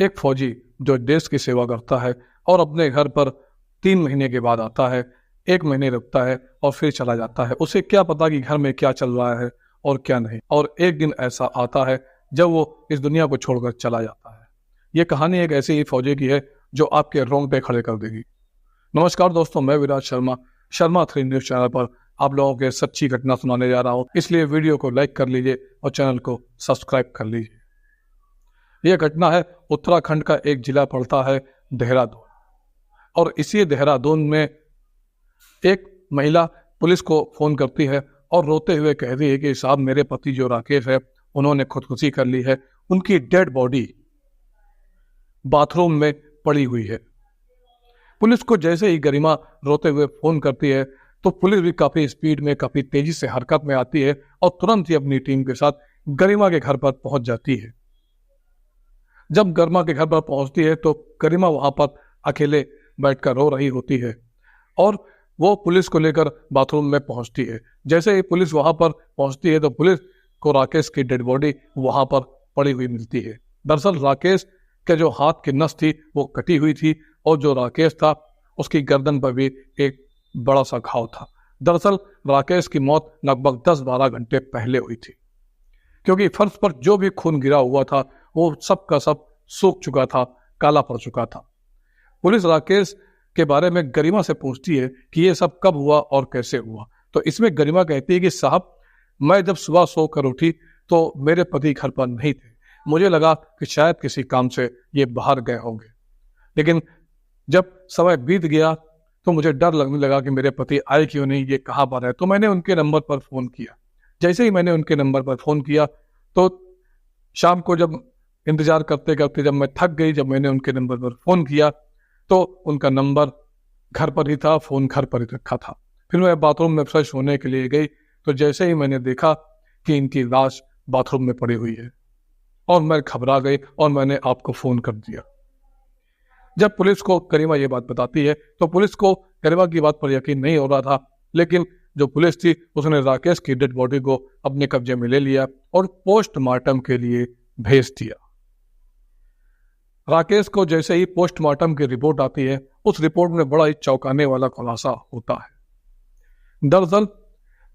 एक फौजी जो देश की सेवा करता है और अपने घर पर 3 महीने के बाद आता है, 1 महीने रुकता है और फिर चला जाता है। उसे क्या पता कि घर में क्या चल रहा है और क्या नहीं। और एक दिन ऐसा आता है जब वो इस दुनिया को छोड़कर चला जाता है। ये कहानी एक ऐसे ही फौजी की है जो आपके रोंगटे खड़े कर देगी। नमस्कार दोस्तों, मैं विराज शर्मा 3 न्यूज चैनल पर आप लोगों के सच्ची घटना सुनाने जा रहा हूँ। इसलिए वीडियो को लाइक कर लीजिए और चैनल को सब्सक्राइब कर लीजिए। यह घटना है उत्तराखंड का एक जिला पड़ता है देहरादून, और इसी देहरादून में एक महिला पुलिस को फोन करती है और रोते हुए कहती है कि साहब, मेरे पति जो राकेश है उन्होंने खुदकुशी कर ली है। उनकी डेड बॉडी बाथरूम में पड़ी हुई है। पुलिस को जैसे ही गरिमा रोते हुए फोन करती है तो पुलिस भी काफी स्पीड में, काफी तेजी से हरकत में आती है और तुरंत ही अपनी टीम के साथ गरिमा के घर पर पहुंच जाती है। जब गरिमा के घर पर पहुंचती है तो गरिमा वहां पर अकेले बैठकर रो रही होती है और वो पुलिस को लेकर बाथरूम में पहुंचती है। जैसे ही पुलिस वहां पर पहुंचती है तो पुलिस को राकेश की डेड बॉडी वहां पर पड़ी हुई मिलती है। दरअसल राकेश के जो हाथ की नस थी वो कटी हुई थी और जो राकेश था उसकी गर्दन पर भी एक बड़ा सा घाव था। दरअसल राकेश की मौत लगभग 10-12 घंटे पहले हुई थी, क्योंकि फर्श पर जो भी खून गिरा हुआ था वो सब का सब सूख चुका था, काला पड़ चुका था। पुलिस राकेश के बारे में गरिमा से पूछती है कि ये सब कब हुआ और कैसे हुआ। तो इसमें गरिमा कहती है कि साहब, मैं जब सुबह सोकर उठी तो मेरे पति घर पर नहीं थे। मुझे लगा कि शायद किसी काम से ये बाहर गए होंगे, लेकिन जब समय बीत गया तो मुझे डर लगने लगा कि मेरे पति आए क्यों नहीं, ये कहाँ पर है। तो मैंने उनके नंबर पर फ़ोन किया। जैसे ही मैंने उनके नंबर पर फ़ोन किया तो शाम को जब इंतज़ार करते करते जब मैं थक गई, जब मैंने उनके नंबर पर फ़ोन किया तो उनका नंबर घर पर ही था, फ़ोन घर पर ही रखा था। फिर मैं बाथरूम में फ्रेश होने के लिए गई तो जैसे ही मैंने देखा कि इनकी लाश बाथरूम में पड़ी हुई है और मैं घबरा गई और मैंने आपको फ़ोन कर दिया। जब पुलिस को गरिमा ये बात बताती है तो पुलिस को गरिमा की बात पर यकीन नहीं हो रहा था, लेकिन जो पुलिस थी उसने राकेश की डेड बॉडी को अपने कब्जे में ले लिया और पोस्टमार्टम के लिए भेज दिया। राकेश को जैसे ही पोस्टमार्टम की रिपोर्ट आती है, उस रिपोर्ट में बड़ा ही चौंकाने वाला खुलासा होता है। दरअसल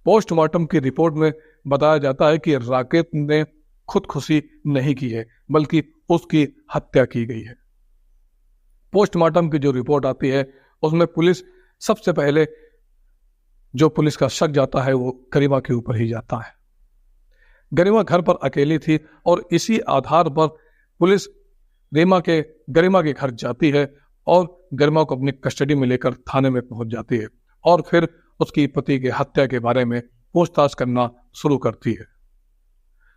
पोस्टमार्टम की रिपोर्ट में बताया जाता है कि राकेश ने खुदकुशी नहीं की है, बल्कि उसकी हत्या की गई है। पोस्टमार्टम की जो रिपोर्ट आती है उसमें पुलिस सबसे पहले जो पुलिस का शक जाता है वो गरिमा के ऊपर ही जाता है। गरिमा घर पर अकेली थी और इसी आधार पर पुलिस गरिमा के घर जाती है और गरिमा को अपनी कस्टडी में लेकर थाने में पहुंच जाती है और फिर उसकी पति की हत्या के बारे में पूछताछ करना शुरू करती है।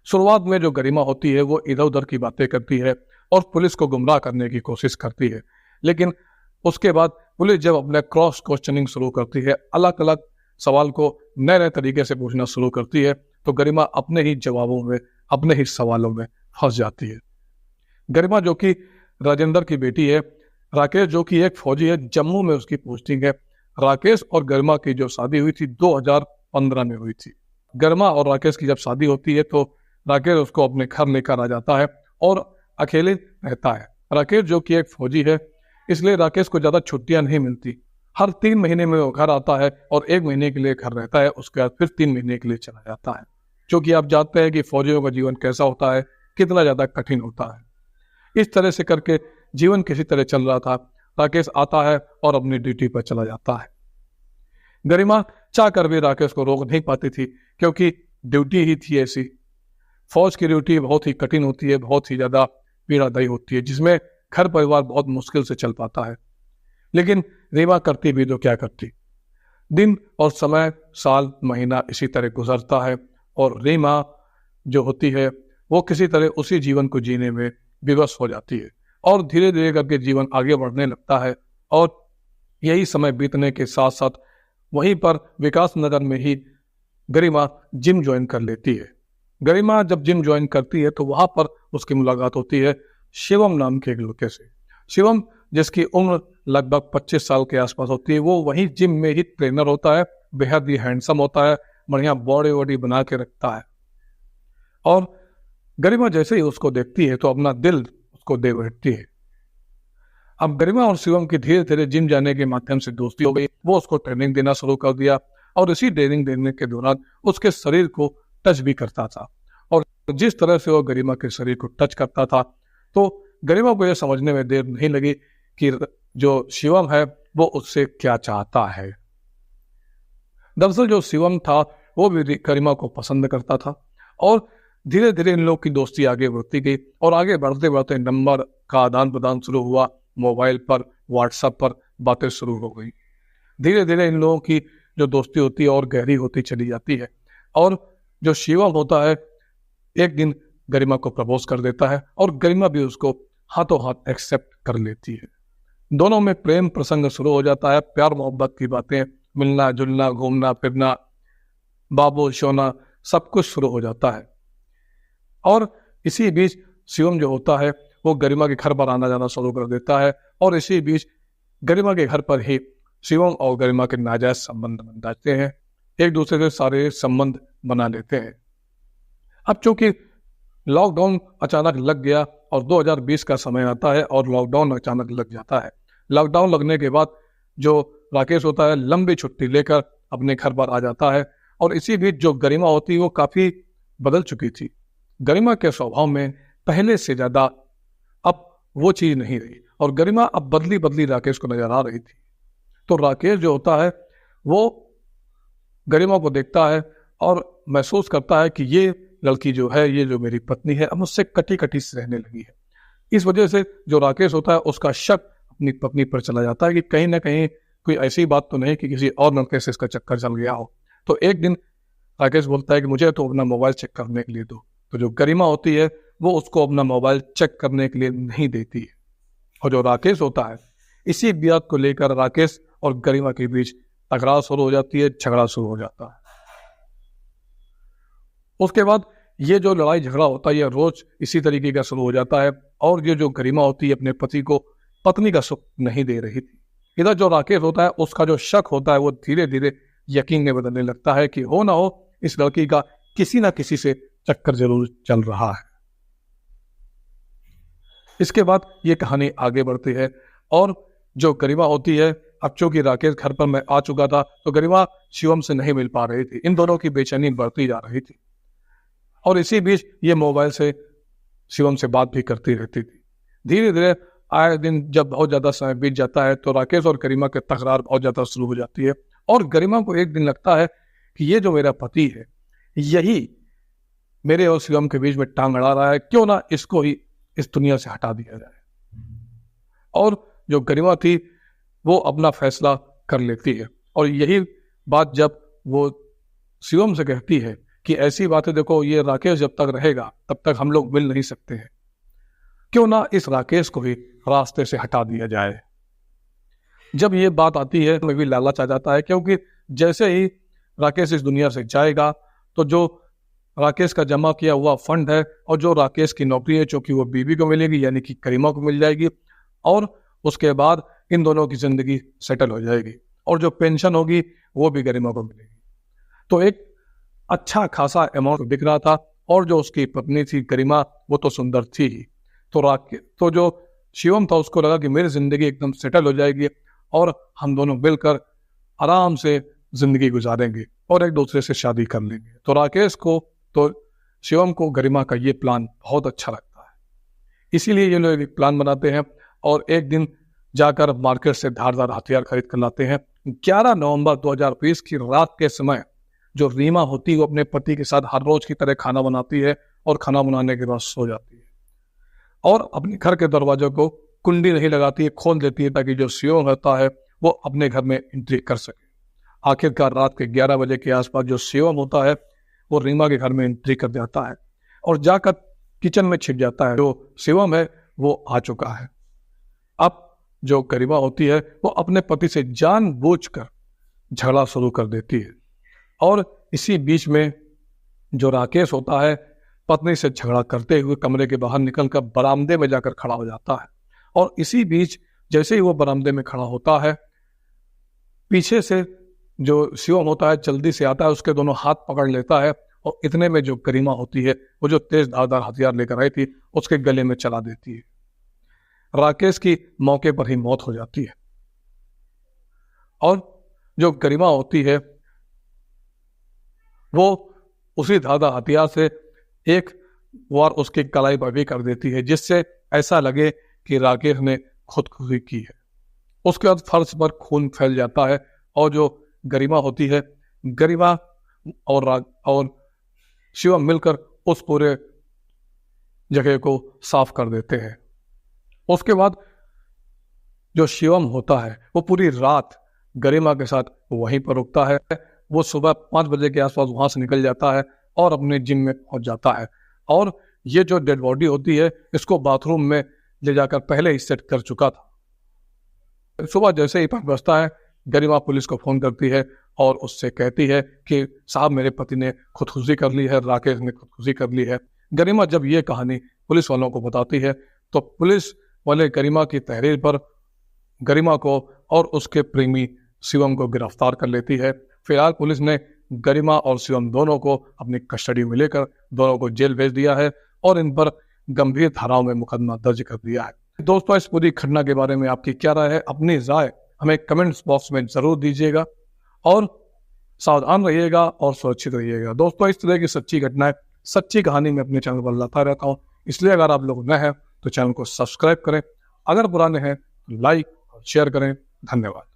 शुरुआत में जो गरिमा होती है वो इधर उधर की बातें करती है और पुलिस को गुमराह करने की कोशिश करती है, लेकिन उसके बाद पुलिस जब अपने क्रॉस क्वेश्चनिंग शुरू करती है, अलग अलग सवाल को नए नए तरीके से पूछना शुरू करती है, तो गरिमा अपने ही जवाबों में, अपने ही सवालों में फंस जाती है। गरिमा जो कि राजेंद्र की बेटी है, राकेश जो कि एक फौजी है, जम्मू में उसकी पोस्टिंग है। राकेश और गरिमा की जो शादी हुई थी 2015 में हुई थी। गरिमा और राकेश की जब शादी होती है तो राकेश उसको अपने घर लेकर आ जाता है और अकेले रहता है। राकेश जो कि एक फौजी है, इसलिए राकेश को ज़्यादा छुट्टियां नहीं मिलती। हर 3 महीने में वो घर आता है और 1 महीने के लिए घर रहता है, उसके बाद फिर 3 महीने के लिए चला जाता है। क्योंकि आप जानते हैं कि फौजियों का जीवन कैसा होता है, कितना ज़्यादा कठिन होता है। इस तरह से करके जीवन किसी तरह चल रहा था। राकेश आता है और अपनी ड्यूटी पर चला जाता है। गरिमा चाह कर भी राकेश को रोक नहीं पाती थी, क्योंकि ड्यूटी ही थी ऐसी। फौज की ड्यूटी बहुत ही कठिन होती है, बहुत ही ज़्यादा पीड़ादायी होती है, जिसमें घर परिवार बहुत मुश्किल से चल पाता है। लेकिन रीमा करती भी तो क्या करती। दिन और समय, साल, महीना इसी तरह गुजरता है और रीमा जो होती है वो किसी तरह उसी जीवन को जीने में विवश हो जाती है और धीरे धीरे करके जीवन आगे बढ़ने लगता है। और यही समय बीतने के साथ साथ वहीं पर विकास नगर में ही गरिमा जिम ज्वाइन कर लेती है। गरिमा जब जिम ज्वाइन करती है तो वहां पर उसकी मुलाकात होती है शिवम नाम के एक लड़के से। शिवम, जिसकी उम्र लगभग 25 साल के आसपास होती है, वो वहीं जिम में ही ट्रेनर होता है। बेहद ही हैंडसम होता है, बढ़िया बॉडी वॉडी बना के रखता है। और गरिमा जैसे ही उसको देखती है तो अपना दिल उसको दे बैठती है। अब गरिमा और शिवम की धीरे धीरे जिम जाने के माध्यम से दोस्ती हो गई। वो उसको ट्रेनिंग देना शुरू कर दिया और इसी ट्रेनिंग देने के दौरान उसके शरीर को टच भी करता था। और जिस तरह से वो गरिमा के शरीर को टच करता था तो गरिमा को यह समझने में देर नहीं लगी कि जो शिवम है वो उससे क्या चाहता है। दरअसल जो शिवम था वो भी गरिमा को पसंद करता था और धीरे धीरे इन लोग की दोस्ती आगे बढ़ती गई और आगे बढ़ते बढ़ते नंबर का आदान प्रदान शुरू हुआ। मोबाइल पर, व्हाट्सएप पर बातें शुरू हो गई। धीरे धीरे इन लोगों की जो दोस्ती होती है और गहरी होती चली जाती है और जो शिवम होता है एक दिन गरिमा को प्रपोज कर देता है और गरिमा भी उसको हाथों हाथ एक्सेप्ट कर लेती है। दोनों में प्रेम प्रसंग शुरू हो जाता है। प्यार मोहब्बत की बातें, मिलना जुलना, घूमना फिरना, बाबू सोना, सब कुछ शुरू हो जाता है। और इसी बीच शिवम जो होता है वो गरिमा के घर पर आना जाना शुरू कर देता है और इसी बीच गरिमा के घर पर ही शिवम और गरिमा के नाजायज संबंध बन जाते हैं। एक दूसरे से सारे संबंध बना लेते हैं। अब चूंकि लॉकडाउन अचानक लग गया और 2020 का समय आता है और लॉकडाउन अचानक लग जाता है। लॉकडाउन लगने के बाद जो राकेश होता है लंबी छुट्टी लेकर अपने घर पर आ जाता है और इसी बीच जो गरिमा होती है वो काफी बदल चुकी थी। गरिमा के स्वभाव में पहले से ज्यादा अब वो चीज नहीं रही और गरिमा अब बदली बदली राकेश को नजर आ रही थी। तो राकेश जो होता है वो गरिमा को देखता है और महसूस करता है कि ये लड़की जो है, ये जो मेरी पत्नी है, अब मुझसे कटी कटी से रहने लगी है। इस वजह से जो राकेश होता है उसका शक अपनी पत्नी पर चला जाता है कि कहीं ना कहीं कोई ऐसी बात तो नहीं कि किसी और लड़के से इसका चक्कर चल गया हो। तो एक दिन राकेश बोलता है कि मुझे तो अपना मोबाइल चेक करने के लिए दो। तो जो गरिमा होती है वो उसको अपना मोबाइल चेक करने के लिए नहीं देती है और जो राकेश होता है इसी बात को लेकर राकेश और गरिमा के बीच तकरार शुरू हो जाती है, झगड़ा शुरू हो जाता है। उसके बाद ये जो लड़ाई झगड़ा होता है ये रोज इसी तरीके का शुरू हो जाता है और ये जो गरिमा होती है अपने पति को पत्नी का सुख नहीं दे रही थी। इधर जो राकेश होता है उसका जो शक होता है वो धीरे धीरे यकीन में बदलने लगता है कि हो ना हो इस लड़की का किसी ना किसी से चक्कर जरूर चल रहा है। इसके बाद ये कहानी आगे बढ़ती है और जो गरिमा होती है, अब चूंकि राकेश घर पर मैं आ चुका था तो गरिमा शिवम से नहीं मिल पा रही थी। इन दोनों की बेचैनी बढ़ती जा रही थी और इसी बीच ये मोबाइल से शिवम से बात भी करती रहती थी। धीरे धीरे आए दिन जब बहुत ज्यादा समय बीत जाता है तो राकेश और गरिमा के तकरार बहुत ज्यादा शुरू हो जाती है और गरिमा को एक दिन लगता है कि ये जो मेरा पति है यही मेरे और शिवम के बीच में टांग अड़ा रहा है, क्यों ना इसको ही इस दुनिया से हटा दिया जाए। और जो गरिमा थी वो अपना फैसला कर लेती है और यही बात जब वो शिवम से कहती है कि ऐसी बात है, देखो ये राकेश जब तक रहेगा तब तक हम लोग मिल नहीं सकते हैं, क्यों ना इस राकेश को ही रास्ते से हटा दिया जाए। जब ये बात आती है तो मैं भी लालच आ जाता है, क्योंकि जैसे ही राकेश इस दुनिया से जाएगा तो जो राकेश का जमा किया हुआ फंड है और जो राकेश की नौकरी है चूंकि वो बीवी को मिलेगी यानी कि गरिमा को मिल जाएगी और उसके बाद इन दोनों की जिंदगी सेटल हो जाएगी और जो पेंशन होगी वो भी गरिमा को मिलेगी। तो एक अच्छा खासा अमाउंट दिख रहा था और जो उसकी पत्नी थी गरिमा वो तो सुंदर थी ही। तो जो शिवम था उसको लगा कि मेरी जिंदगी एकदम सेटल हो जाएगी और हम दोनों मिलकर आराम से जिंदगी गुजारेंगे और एक दूसरे से शादी कर लेंगे। तो राकेश को तो शिवम को गरिमा का ये प्लान बहुत अच्छा लगता है, इसीलिए ये लोग एक प्लान बनाते हैं और एक दिन जाकर मार्केट से धारदार हथियार खरीद कर लाते हैं। 11 नवंबर 2020 की रात के समय जो रीमा होती है वो अपने पति के साथ हर रोज की तरह खाना बनाती है और खाना बनाने के बाद सो जाती है और अपने घर के दरवाजे को कुंडी नहीं लगाती है, खोल देती है ताकि जो शिवम होता है वो अपने घर में एंट्री कर सके। आखिरकार रात के 11 बजे के आसपास जो शिवम होता है वो रीमा के घर में एंट्री कर जाता है और जाकर किचन में छिप जाता है। जो शिवम है वो आ चुका है। अब जो गरिमा होती है वो अपने पति से जानबूझकर झगड़ा शुरू कर देती है और इसी बीच में जो राकेश होता है पत्नी से झगड़ा करते हुए कमरे के बाहर निकलकर बरामदे में जाकर खड़ा हो जाता है और इसी बीच जैसे ही वो बरामदे में खड़ा होता है पीछे से जो शिवम होता है जल्दी से आता है, उसके दोनों हाथ पकड़ लेता है और इतने में जो गरिमा होती है वो जो तेज धारदार हथियार लेकर आई थी उसके गले में चला देती है राकेश की मौके पर ही मौत हो जाती है। और जो गरिमा होती है वो उसी धाधा हथियार से एक वार उसकी कलाई पर भी कर देती है, जिससे ऐसा लगे कि राकेश ने खुदकुशी की है। उसके बाद फर्श पर खून फैल जाता है और जो गरिमा होती है, गरिमा और शिवम मिलकर उस पूरे जगह को साफ कर देते हैं। उसके बाद जो शिवम होता है वो पूरी रात गरिमा के साथ वहीं पर रुकता है। वो सुबह 5 बजे के आसपास वहां से निकल जाता है और अपने जिम में पहुंच जाता है। और ये जो डेड बॉडी होती है इसको बाथरूम में ले जाकर पहले ही सेट कर चुका था। सुबह जैसे ही 5 बजता है, गरिमा पुलिस को फोन करती है और उससे कहती है कि साहब मेरे पति ने खुदकुशी कर ली है, राकेश ने खुदकुशी कर ली है। गरिमा जब ये कहानी पुलिस वालों को बताती है तो पुलिस वाले गरिमा की तहरीर पर गरिमा को और उसके प्रेमी शिवम को गिरफ्तार कर लेती है। फिलहाल पुलिस ने गरिमा और शिवम दोनों को अपनी कस्टडी में लेकर दोनों को जेल भेज दिया है और इन पर गंभीर धाराओं में मुकदमा दर्ज कर दिया है। दोस्तों, इस पूरी घटना के बारे में आपकी क्या राय है? अपनी राय हमें कमेंट्स बॉक्स में जरूर दीजिएगा और सावधान रहिएगा और सुरक्षित रहिएगा। दोस्तों, इस तरह की सच्ची घटनाएं, सच्ची कहानी में अपने चैनल पर लाता रहता हूं, इसलिए अगर आप लोग नए हैं तो चैनल को सब्सक्राइब करें, अगर पुराने हैं तो लाइक और शेयर करें। धन्यवाद।